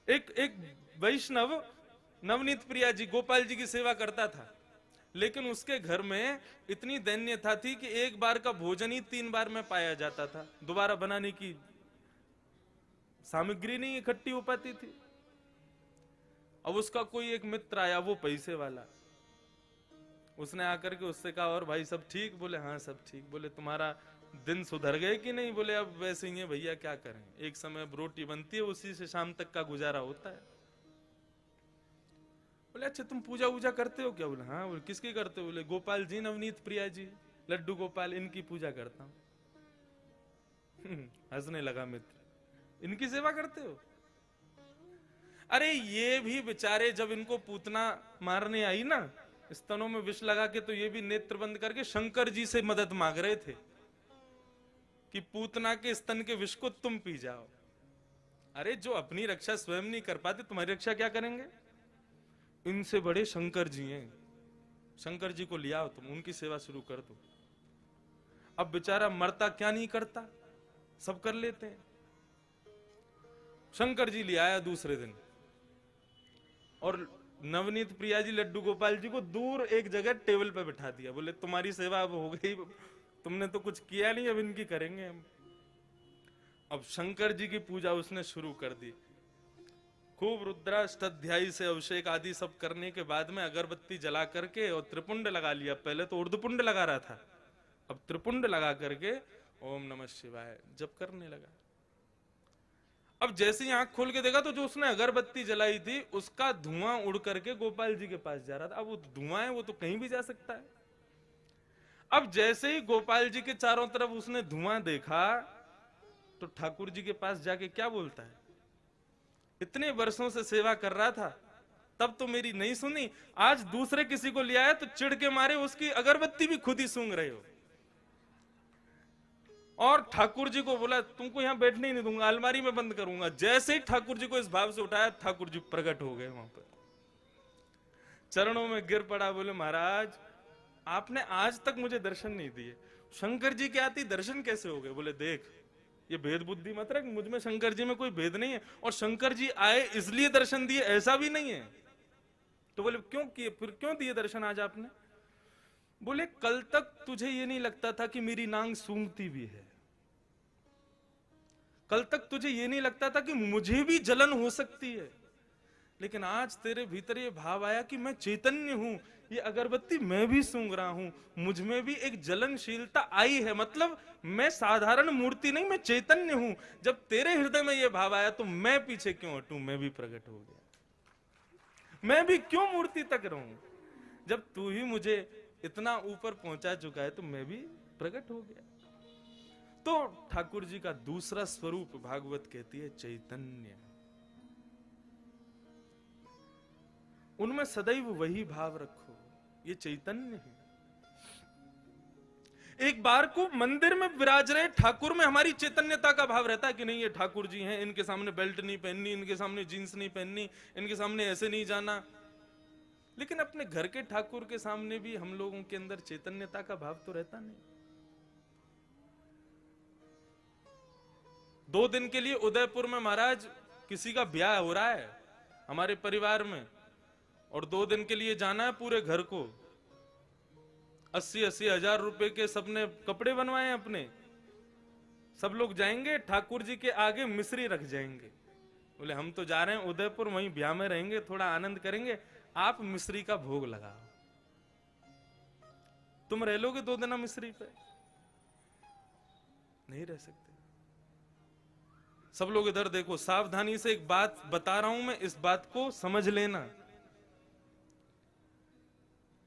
एक एक वैष्णव नवनीत प्रिया जी गोपाल जी की सेवा करता था, लेकिन उसके घर में इतनी दैन्यता थी कि एक बार का भोजन ही 3 बार में पाया जाता था, दोबारा बनाने की सामग्री नहीं इकट्ठी हो पाती थी। अब उसका कोई एक मित्र आया, वो पैसे वाला, उसने आकर के उससे कहा और भाई सब ठीक? बोले हाँ सब ठीक। बोले तुम्हारा दिन सुधर गए कि नहीं? बोले अब वैसे ही है भैया, क्या करें, एक समय रोटी बनती है, उसी से शाम तक का गुजारा होता है। बोले अच्छा तुम पूजा वूजा करते हो क्या? बोले हाँ। बोले किसकी करते हो? बोले गोपाल जी, नवनीत प्रिया जी, लड्डू गोपाल, इनकी पूजा करता हूं। हंसने लगा मित्र, इनकी सेवा करते हो? अरे ये भी बेचारे जब इनको पूतना मारने आई ना, स्तनों में विष लगा के, तो ये भी नेत्र बंद करके शंकर जी से मदद मांग रहे थे कि पूतना के स्तन के विष को तुम पी जाओ। अरे जो अपनी रक्षा स्वयं नहीं कर पाते, तुम्हारी रक्षा क्या करेंगे? इनसे बड़े शंकर जी हैं, शंकर जी को लिया तुम, उनकी सेवा शुरू कर दो। अब बेचारा मरता क्या नहीं करता, सब कर लेते हैं। शंकर जी ले आया दूसरे दिन, और नवनीत प्रिया जी लड्डू गोपाल जी को दूर एक जगह टेबल पे बिठा दिया। बोले तुम्हारी सेवा अब हो गई, तुमने तो कुछ किया नहीं, अब इनकी करेंगे हम। अब शंकर जी की पूजा उसने शुरू कर दी। खूब रुद्राष्टाध्यायी से अभिषेक आदि सब करने के बाद में अगरबत्ती जला करके और त्रिपुंड लगा लिया। पहले तो उर्दपुंड लगा रहा था, अब त्रिपुंड लगा करके ओम नमः शिवाय जप करने लगा। अब जैसे ही आंख खोल के देखा तो जो उसने अगरबत्ती जलाई थी उसका धुआं उड़ करके गोपाल जी के पास जा रहा था। अब वो धुआं है, वो तो कहीं भी जा सकता है। अब जैसे ही गोपाल जी के चारों तरफ उसने धुआं देखा तो ठाकुर जी के पास जाके क्या बोलता है, इतने वर्षों से सेवा कर रहा था, तब तो मेरी नहीं सुनी, आज दूसरे किसी को ले आया तो चिढ़ के मारे उसकी अगरबत्ती भी खुद ही सूंघ रहे हो। और ठाकुर जी को बोला तुमको यहां बैठने ही नहीं दूंगा, अलमारी में बंद करूंगा। जैसे ही ठाकुर जी को इस भाव से उठाया, ठाकुर जी प्रकट हो गए वहां पर, चरणों में गिर पड़ा। बोले महाराज आपने आज तक मुझे दर्शन नहीं दिए, शंकर जी के आती दर्शन कैसे हो गए? बोले देख ये भेद बुद्धि मत रख, मुझ में शंकर जी में कोई भेद नहीं है, और शंकर जी आए इसलिए दर्शन दिए ऐसा भी नहीं है। तो बोले क्यों किए, फिर क्यों दिए दर्शन आज आपने? बोले कल तक तुझे ये नहीं लगता था कि मेरी नांग सूंघती भी है, कल तक तुझे ये नहीं लगता था कि मुझे भी जलन हो सकती है, लेकिन आज तेरे भीतर ये भाव आया कि मैं चैतन्य हूं, ये अगरबत्ती मैं भी सूंघ रहा हूं, मुझ में भी एक जलनशीलता आई है, मतलब मैं साधारण मूर्ति नहीं, मैं चैतन्य हूं। जब तेरे हृदय में ये भाव आया तो मैं पीछे क्यों हटूं, मैं भी प्रकट हो गया, मैं भी क्यों मूर्ति तक रहूं? जब तू ही मुझे इतना ऊपर पहुंचा चुका है तो मैं भी प्रकट हो गया। तो ठाकुर जी का दूसरा स्वरूप भागवत कहती है चैतन्य, उनमें सदैव वही भाव रखो, ये चैतन्य है। एक बार को मंदिर में विराज रहे ठाकुर में हमारी चैतन्यता का भाव रहता है कि नहीं ये ठाकुर जी हैं, इनके सामने बेल्ट नहीं पहननी, इनके सामने जींस नहीं पहननी, इनके सामने ऐसे नहीं जाना। लेकिन अपने घर के ठाकुर के सामने भी हम लोगों के अंदर चैतन्यता का भाव तो रहता नहीं। 2 दिन के लिए उदयपुर में महाराज किसी का ब्याह हो रहा है हमारे परिवार में, और 2 दिन के लिए जाना है पूरे घर को। 80-80 हजार रुपए के सबने कपड़े बनवाए अपने, सब लोग जाएंगे ठाकुर जी के आगे मिश्री रख जाएंगे। बोले हम तो जा रहे हैं उदयपुर, वहीं ब्याह में रहेंगे, थोड़ा आनंद करेंगे, आप मिश्री का भोग लगाओ। तुम रह लोगे 2 दिन मिश्री पे? नहीं रह सकते। सब लोग इधर देखो, सावधानी से एक बात बता रहा हूं मैं, इस बात को समझ लेना।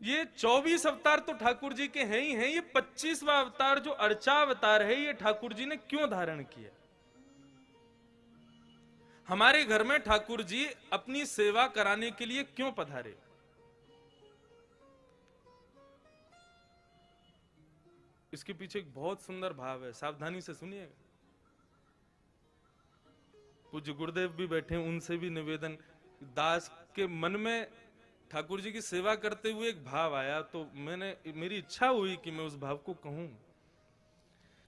ये 24 अवतार तो ठाकुर जी के हैं ही हैं, ये 25वां अवतार जो अर्चा अवतार है, ये ठाकुर जी ने क्यों धारण किया? हमारे घर में ठाकुर जी अपनी सेवा कराने के लिए क्यों पधारे? इसके पीछे एक बहुत सुंदर भाव है, सावधानी से सुनिएगा। पूज्य गुरुदेव भी बैठे, उनसे भी निवेदन, दास के मन में ठाकुर जी की सेवा करते हुए एक भाव आया, तो मेरी इच्छा हुई कि मैं उस भाव को कहूं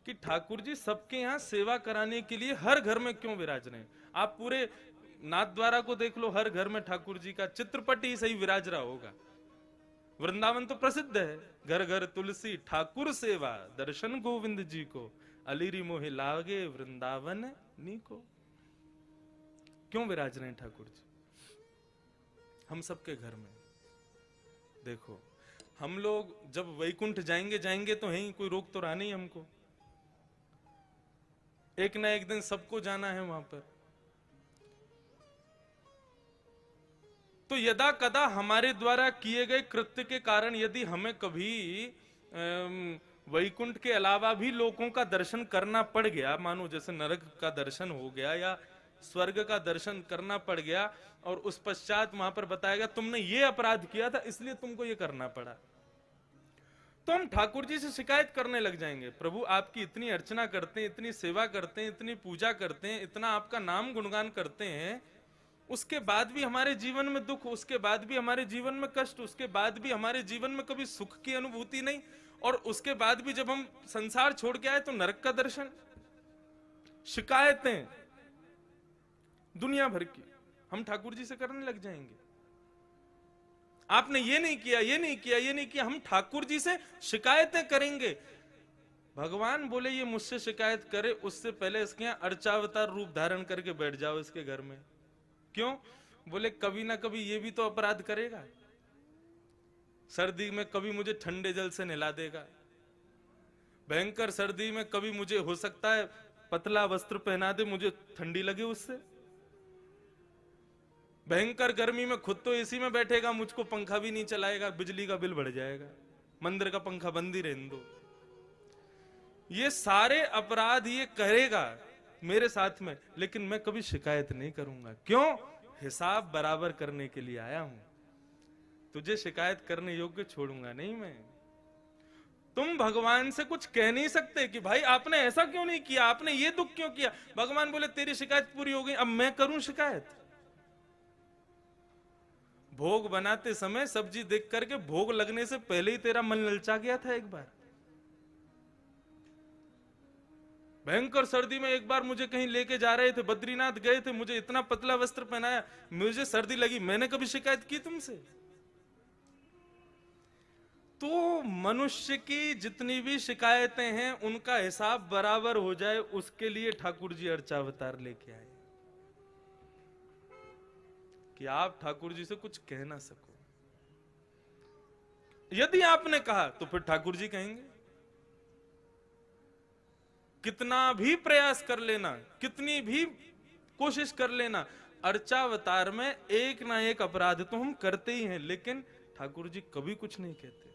कि ठाकुर जी सबके यहां सेवा कराने के लिए हर घर में क्यों विराज रहे हैं। आप पूरे नाथ द्वारा को देख लो, हर घर में ठाकुर जी का चित्रपट ही सही विराज रहा होगा। वृंदावन तो प्रसिद्ध है, घर घर तुलसी ठाकुर सेवा, दर्शन गोविंद जी को, अलीरी मोहे लागे वृंदावन नी को। क्यों विराज रहे हैं ठाकुर जी हम सबके घर में? देखो, हम लोग जब वैकुंठ जाएंगे तो है, कोई रोक तो रहा नहीं हमको, एक ना एक दिन सबको जाना है वहां पर। तो यदा कदा हमारे द्वारा किए गए कृत्य के कारण यदि हमें कभी वैकुंठ के अलावा भी लोगों का दर्शन करना पड़ गया, मानो जैसे नरक का दर्शन हो गया या स्वर्ग का दर्शन करना पड़ गया, और उस पश्चात वहां पर बताया गया तुमने ये अपराध किया था इसलिए तुमको ये करना पड़ा, तो हम ठाकुर जी से शिकायत करने लग जाएंगे, प्रभु आपकी इतनी अर्चना करते हैं, इतनी सेवा करते हैं, इतनी पूजा करते हैं, इतना आपका नाम गुणगान करते हैं, उसके बाद भी हमारे जीवन में दुख, उसके बाद भी हमारे जीवन में कष्ट, उसके बाद भी हमारे जीवन में कभी सुख की अनुभूति नहीं, और उसके बाद भी जब हम संसार छोड़ के आए तो नरक का दर्शन। शिकायतें दुनिया भर की हम ठाकुर जी से करने लग जाएंगे, आपने ये नहीं किया, ये नहीं किया, ये नहीं किया, हम ठाकुर जी से शिकायतें करेंगे। भगवान बोले ये मुझसे शिकायत करे उससे पहले इसके यहां अर्चावतार रूप धारण करके बैठ जाओ इसके घर में। क्यों? बोले कभी ना कभी ये भी तो अपराध करेगा, सर्दी में कभी मुझे ठंडे जल से नहला देगा, भयंकर सर्दी में कभी मुझे हो सकता है पतला वस्त्र पहना दे, मुझे ठंडी लगे उससे, भयंकर गर्मी में खुद तो एसी में बैठेगा, मुझको पंखा भी नहीं चलाएगा, बिजली का बिल बढ़ जाएगा, मंदिर का पंखा बंद ही रहने दो। ये सारे अपराध ये करेगा मेरे साथ में, लेकिन मैं कभी शिकायत नहीं करूंगा। क्यों? हिसाब बराबर करने के लिए आया हूं, तुझे शिकायत करने योग्य छोड़ूंगा नहीं मैं। तुम भगवान से कुछ कह नहीं सकते कि भाई आपने ऐसा क्यों नहीं किया, आपने ये दुख क्यों किया। भगवान बोले तेरी शिकायत पूरी हो गई, अब मैं करूं शिकायत? भोग बनाते समय सब्जी देख करके भोग लगने से पहले ही तेरा मन ललचा गया था। एक बार भयंकर सर्दी में एक बार मुझे कहीं लेके जा रहे थे, बद्रीनाथ गए थे, मुझे इतना पतला वस्त्र पहनाया, मुझे सर्दी लगी, मैंने कभी शिकायत की तुमसे? तो मनुष्य की जितनी भी शिकायतें हैं उनका हिसाब बराबर हो जाए, उसके लिए ठाकुर जी अर्चावतार लेके आए कि आप ठाकुर जी से कुछ कह ना सको। यदि आपने कहा तो फिर ठाकुर जी कहेंगे। कितना भी प्रयास कर लेना, कितनी भी कोशिश कर लेना, अर्चावतार में एक ना एक अपराध तो हम करते ही हैं, लेकिन ठाकुर जी कभी कुछ नहीं कहते।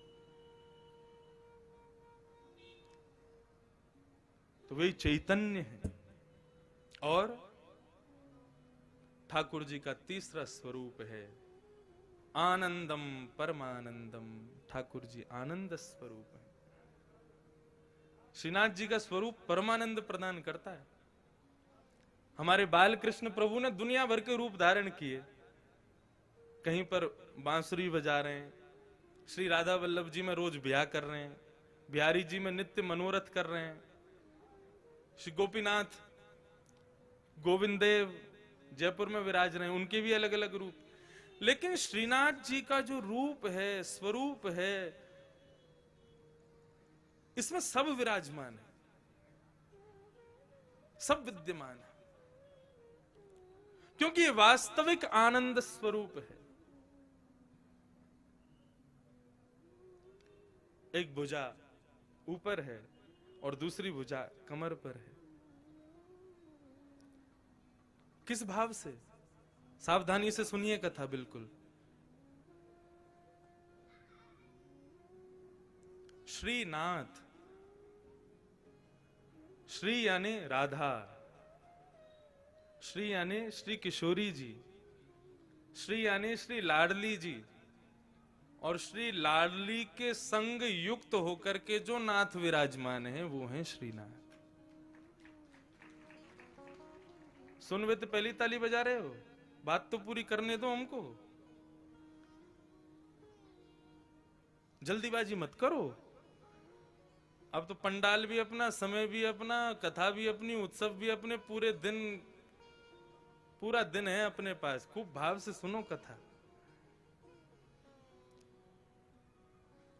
तो वही चैतन्य है। और ठाकुर जी का तीसरा स्वरूप है आनंदम परमानंदम। ठाकुर जी आनंद स्वरूप है। श्रीनाथ जी का स्वरूप परमानंद प्रदान करता है। हमारे बाल कृष्ण प्रभु ने दुनिया भर के रूप धारण किए, कहीं पर बांसुरी बजा रहे हैं, श्री राधा वल्लभ जी में रोज ब्याह कर रहे हैं, बिहारी जी में नित्य मनोरथ कर रहे हैं, श्री गोपीनाथ गोविंद देव जयपुर में विराज रहे हैं, उनके भी अलग अलग रूप। लेकिन श्रीनाथ जी का जो रूप है, स्वरूप है, इसमें सब विराजमान है, सब विद्यमान है, क्योंकि ये वास्तविक आनंद स्वरूप है। एक भुजा ऊपर है और दूसरी भुजा कमर पर है। किस भाव से? सावधानी से सुनिए कथा बिल्कुल। श्रीनाथ, श्री यानी राधा, श्री यानी श्री किशोरी जी, श्री यानी श्री लाडली जी, और श्री लाडली के संग युक्त होकर के जो नाथ विराजमान है वो है श्रीनाथ। सुन वे तो पहली ताली बजा रहे हो, बात तो पूरी करने दो हमको, जल्दीबाजी मत करो। अब तो पंडाल भी अपना, समय भी अपना, कथा भी अपनी, उत्सव भी अपने, पूरे दिन पूरा दिन है अपने पास, खूब भाव से सुनो कथा।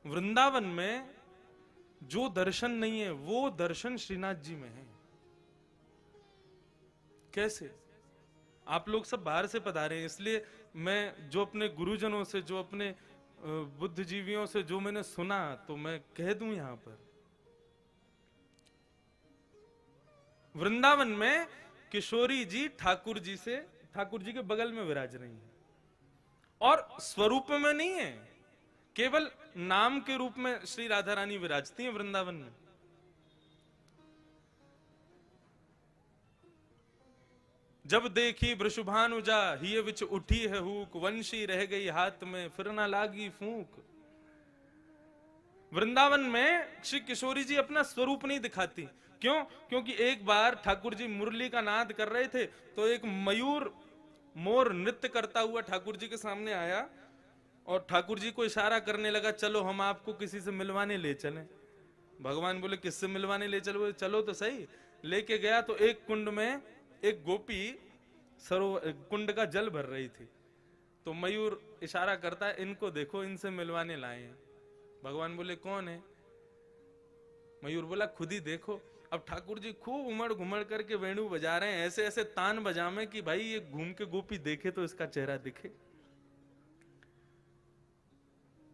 वृंदावन में जो दर्शन नहीं है वो दर्शन श्रीनाथ जी में है। कैसे? आप लोग सब बाहर से पधारे हैं, इसलिए मैं जो अपने गुरुजनों से, जो अपने बुद्धिजीवियों से जो मैंने सुना, तो मैं कह दूं यहां पर। वृंदावन में किशोरी जी ठाकुर जी के बगल में विराज रही हैं, और स्वरूप में नहीं है, केवल नाम के रूप में श्री राधा रानी विराजती हैं वृंदावन में। जब देखी वृषभानुजा हिय विच उठी है हुक, वंशी रह गई हाथ में फिर ना लागी फूंक। वृंदावन में श्री किशोरी जी अपना स्वरूप नहीं दिखाती। क्यों? क्योंकि एक बार ठाकुर जी मुरली का नाद कर रहे थे, तो एक मयूर मोर नृत्य करता हुआ ठाकुर जी के सामने आया और ठाकुर जी को इशारा करने लगा, चलो हम आपको किसी से मिलवाने ले चलें। भगवान बोले किससे मिलवाने ले चलो? चलो तो सही। लेके गया तो एक कुंड में एक गोपी सरोवर कुंड का जल भर रही थी, तो मयूर इशारा करता है, इनको देखो, इनसे मिलवाने लाए हैं। भगवान बोले कौन है? मयूर बोला खुद ही देखो। अब ठाकुर जी खूब उमड़ घुमड़ करके वेणु बजा रहे हैं, ऐसे ऐसे तान बजामे कि भाई ये घूम के गोपी देखे तो इसका चेहरा दिखे।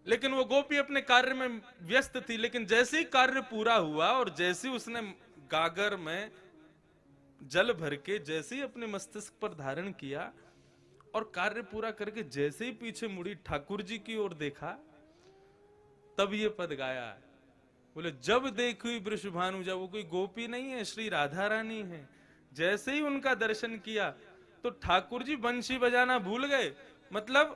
लेकिन वो गोपी अपने कार्य में व्यस्त थी। लेकिन जैसे ही कार्य पूरा हुआ और जैसे ही उसने गागर में जल भर के जैसे ही अपने मस्तिष्क पर धारण किया और कार्य पूरा करके जैसे ही पीछे मुड़ी ठाकुर जी की ओर देखा, तब ये पद गाया। बोले जब देखी वृषभानुजा, वो कोई गोपी नहीं है, श्री राधा रानी है। जैसे ही उनका दर्शन किया तो ठाकुर जी बंशी बजाना भूल गए। मतलब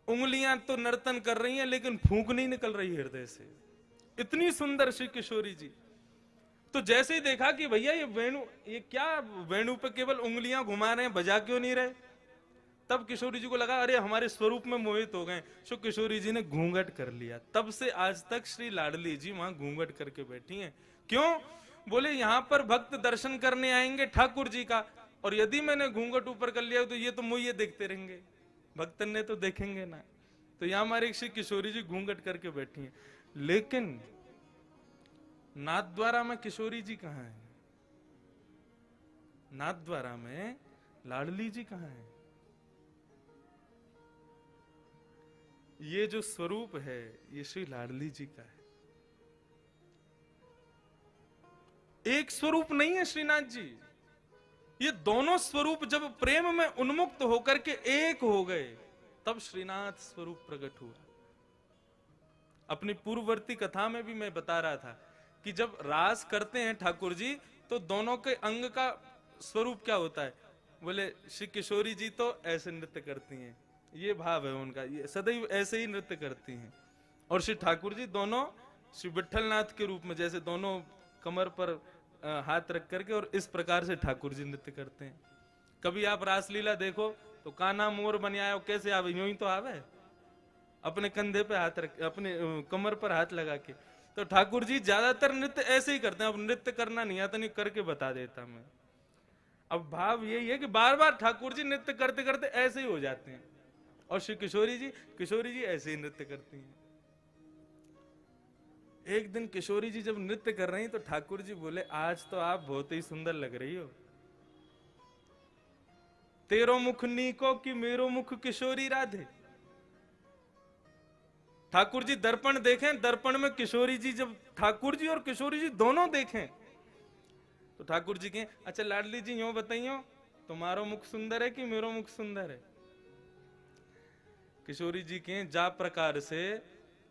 उंगलियां तो नर्तन कर रही हैं लेकिन फूंक नहीं निकल रही हृदय से, इतनी सुंदर श्री किशोरी जी। तो जैसे ही देखा कि भैया ये वेणु, ये क्या वेणु पे केवल उंगलियां घुमा रहे हैं, बजा क्यों नहीं रहे, तब किशोरी जी को लगा अरे हमारे स्वरूप में मोहित हो गए। सो किशोरी जी ने घूंघट कर लिया। तब से आज तक श्री लाडली जी वहां घूंघट करके बैठी हैं। क्यों? बोले यहां पर भक्त दर्शन करने आएंगे ठाकुर जी का, और यदि मैंने घूंघट ऊपर कर लिया तो ये तो मुझे देखते रहेंगे, भक्तन ने तो देखेंगे ना। तो यहां हमारी श्री किशोरी जी घूंघट करके बैठी हैं। लेकिन नाथद्वारा में किशोरी जी कहां है? नाथद्वारा में लाडली जी कहां है? ये जो स्वरूप है ये श्री लाडली जी का है, एक स्वरूप नहीं है श्रीनाथ जी। ये दोनों स्वरूप जब प्रेम में उन्मुक्त होकर के एक हो गए, तब श्रीनाथ स्वरूप प्रकट हुआ। अपनी पूर्ववर्ती कथा में भी मैं बता रहा था कि जब रास करते हैं ठाकुर जी, तो दोनों के अंग का स्वरूप क्या होता है? बोले श्री किशोरी जी तो ऐसे नृत्य करती हैं, ये भाव है उनका, ये सदैव ऐसे ही नृत्य करती हैं। और श्री ठाकुर जी दोनों श्री विठलनाथ के रूप में, जैसे दोनों कमर पर हाथ रख करके और इस प्रकार से ठाकुर जी नृत्य करते हैं। कभी आप रासलीला देखो तो कान्हा मोर बन आयो, कैसे आवे? यूं ही तो आवे, अपने कंधे पे हाथ रख, अपने कमर पर हाथ लगा के। तो ठाकुर जी ज्यादातर नृत्य ऐसे ही करते हैं। अब नृत्य करना नहीं आता, नहीं करके बता देता मैं। अब भाव यही है कि बार बार ठाकुर जी नृत्य करते करते ऐसे ही हो जाते हैं, और श्री किशोरी जी ऐसे ही नृत्य करती हैं। एक दिन किशोरी जी जब नृत्य कर रही तो ठाकुर जी बोले आज तो आप बहुत ही सुंदर लग रही हो, तेरो मुख नीको कि मेरो मुख किशोरी राधे। ठाकुर जी दर्पण देखें, दर्पण में किशोरी जी, जब ठाकुर जी और किशोरी जी दोनों देखें तो ठाकुर जी कहें अच्छा लाडली जी यूं बताइयो, तुम्हारो मुख सुंदर है कि मेरो मुख सुंदर है? किशोरी जी कहें जा प्रकार से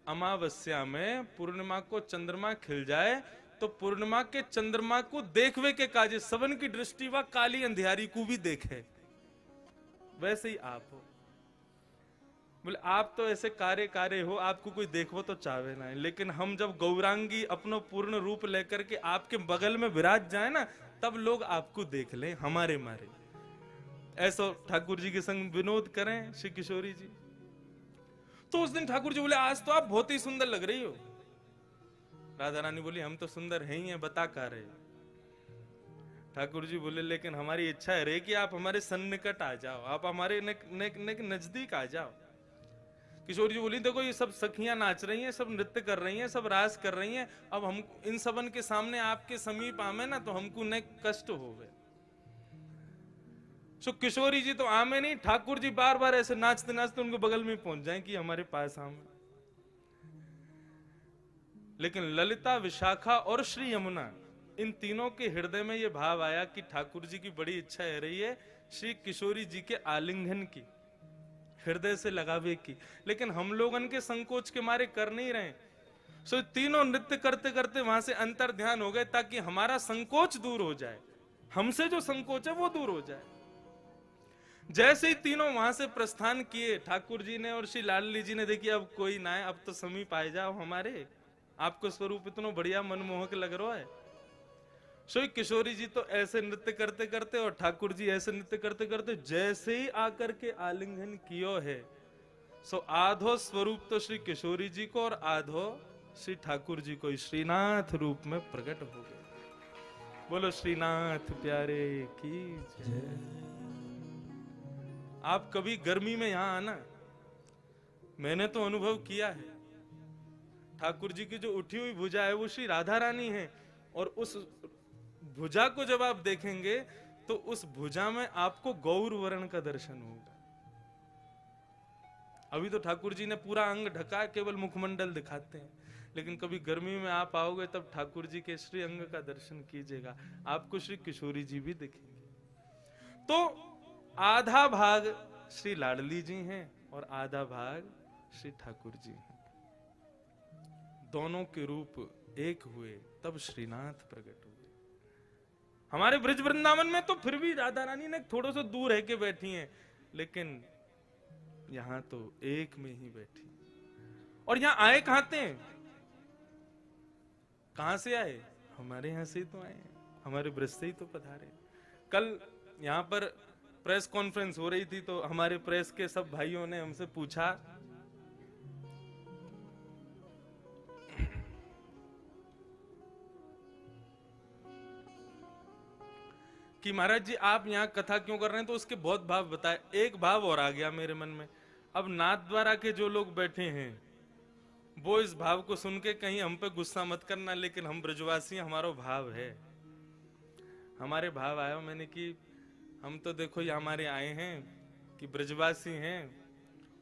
अमावस्या में पूर्णिमा को चंद्रमा खिल जाए तो पूर्णिमा के चंद्रमा को देखवे के काजे सबन की दृष्टि व काली अंधियारी को भी देखे, वैसे ही आप हो। बोले आप तो ऐसे कार्य हो, आपको कोई देखो तो चाहे ना। लेकिन हम जब गौरांगी अपनो पूर्ण रूप लेकर के आपके बगल में विराज जाए ना, तब लोग आपको देख लें हमारे मारे। ऐसा ठाकुर जी के संग विनोद करें श्री किशोरी जी। तो उस दिन ठाकुर जी बोले आज तो आप बहुत ही सुंदर लग रही हो। राधा रानी बोली हम तो सुंदर हैं ही हैं, बता का रहे। ठाकुर जी बोले लेकिन हमारी इच्छा है रे कि आप हमारे सन्निकट आ जाओ, आप हमारे नजदीक आ जाओ। किशोरी जी बोली देखो ये सब सखियां नाच रही हैं, सब नृत्य कर रही हैं, सब रास कर रही हैं, अब हम इन सबन के सामने आपके समीप आमे ना तो हमको न कष्ट हो गए। सो किशोरी जी तो आमे नहीं, ठाकुर जी बार बार ऐसे नाचते नाचते उनके बगल में पहुंच जाएं कि हमारे पास आमे। लेकिन ललिता, विशाखा और श्री यमुना, इन तीनों के हृदय में यह भाव आया कि ठाकुर जी की बड़ी इच्छा है रही है श्री किशोरी जी के आलिंगन की, हृदय से लगावे की, लेकिन हम लोग उनके संकोच के मारे कर नहीं रहे। सो तीनों नृत्य करते करते वहां से अंतर ध्यान हो गए ताकि हमारा संकोच दूर हो जाए, हमसे जो संकोच है वो दूर हो जाए। जैसे ही तीनों वहां से प्रस्थान किए, ठाकुर जी ने और श्री लाडली जी ने देखी अब कोई ना है, अब तो समीप आ जाओ हमारे, आपको स्वरूप इतना बढ़िया मनमोहक लग रहा है। सो किशोरी जी तो ऐसे नृत्य करते करते और ठाकुर जी ऐसे नृत्य करते करते जैसे ही आकर के आलिंगन कियो है, सो आधो स्वरूप तो श्री किशोरी जी को और आधो श्री ठाकुर जी को श्रीनाथ रूप में प्रकट हो गए। बोलो श्रीनाथ प्यारे की जय। आप कभी गर्मी में यहां आना, मैंने तो अनुभव किया है, ठाकुर जी की जो उठी हुई भुजा है वो श्री राधा रानी है, और उस भुजा को जब आप देखेंगे तो उस भुजा में आपको गौर वर्ण का दर्शन होगा। अभी तो ठाकुर जी ने पूरा अंग ढका, केवल मुखमंडल दिखाते हैं, लेकिन कभी गर्मी में आप आओगे तब ठाकुर जी के श्री अंग का दर्शन कीजिएगा, आपको श्री किशोरी जी भी दिखेंगे। तो आधा भाग श्री लाडली जी हैं और आधा भाग श्री ठाकुर जी हैं, दोनों के रूप एक हुए तब श्रीनाथ प्रकट हुए। हमारे ब्रज वृंदावन में तो फिर भी राधा रानी ने थोड़ा सा दूर रह के बैठी हैं, लेकिन यहां तो एक में ही बैठी। और यहां आए कहां थे, कहां से आए, हमारे यहां से ही तो आए, हमारे ब्रज से ही तो पधारे। कल यहां पर प्रेस कॉन्फ्रेंस हो रही थी तो हमारे प्रेस के सब भाइयों ने हमसे पूछा कि महाराज जी आप यहाँ कथा क्यों कर रहे हैं, तो उसके बहुत भाव बताए। एक भाव और आ गया मेरे मन में, अब नाथ द्वारा के जो लोग बैठे हैं वो इस भाव को सुन के कहीं हम पे गुस्सा मत करना, लेकिन हम ब्रजवासी हमारा भाव है, हमारे भाव आया। मैंने कि हम तो देखो ये हमारे आए हैं कि ब्रजवासी हैं,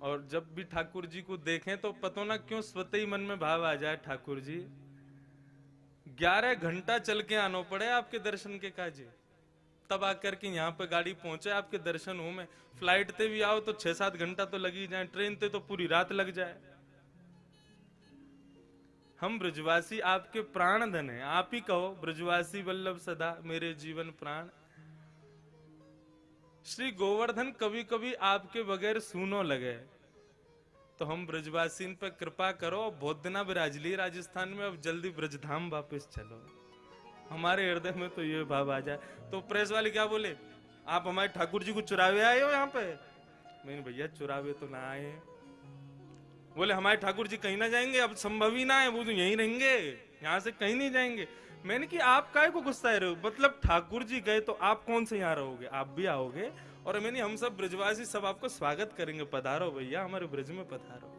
और जब भी ठाकुर जी को देखें तो पता ना क्यों स्वतः ही मन में भाव आ जाए, ठाकुर जी 11 घंटा चल के आना पड़े आपके दर्शन के काजे, तब आकर के यहाँ पे गाड़ी पहुंचे आपके दर्शन हो में। फ्लाइट ते भी आओ तो 6-7 घंटा तो लग ही जाए, ट्रेन ते तो पूरी रात लग जाए। हम ब्रजवासी आपके प्राण धन है, आप ही कहो ब्रजवासी वल्लभ सदा मेरे जीवन प्राण। श्री गोवर्धन कभी कभी आपके बगैर सूनो लगे, तो हम ब्रजवासी पे कृपा करो, बहुत दिना विराज ली राजस्थान में, अब जल्दी ब्रजधाम वापस चलो। हमारे हृदय में तो ये भाव आ जाए। तो प्रेस वाले क्या बोले, आप हमारे ठाकुर जी को चुरावे आए हो यहाँ पे? मैंने भैया चुरावे तो ना आए। बोले हमारे ठाकुर जी कहीं ना जाएंगे, अब संभव ही ना है, वो तो यहीं रहेंगे, यहाँ से कहीं नहीं जाएंगे। मैंने कि आप काहे को गुस्सा रहे हो, मतलब ठाकुर जी गए तो आप कौन से यहाँ रहोगे, आप भी आओगे, और मैंने हम सब ब्रजवासी सब आपको स्वागत करेंगे, पधारो भैया हमारे ब्रज में पधारो।